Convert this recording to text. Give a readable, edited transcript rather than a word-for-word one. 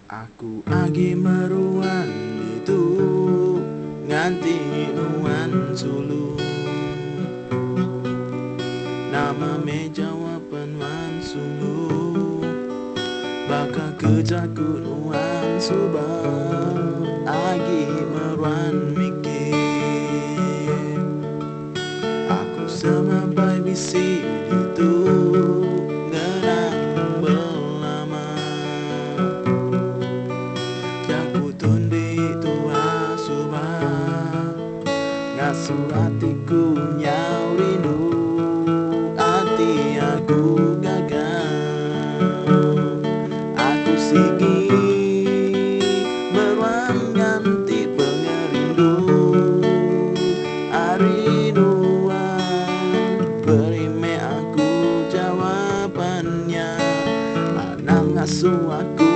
Aku agi meruan itu nganti nuan sulu. Nama me jawaban wan sulu. Baka kejaku nuan subah agi meruan mikir. Aku sampai bisi itu ngenang belama. Jaku tundi tua subah ngasuratiku nyau rindu hati aku gagal. Aku sigi beruang ganti pengerindu arinuan beri me aku jawabannya. Anak ngasuh aku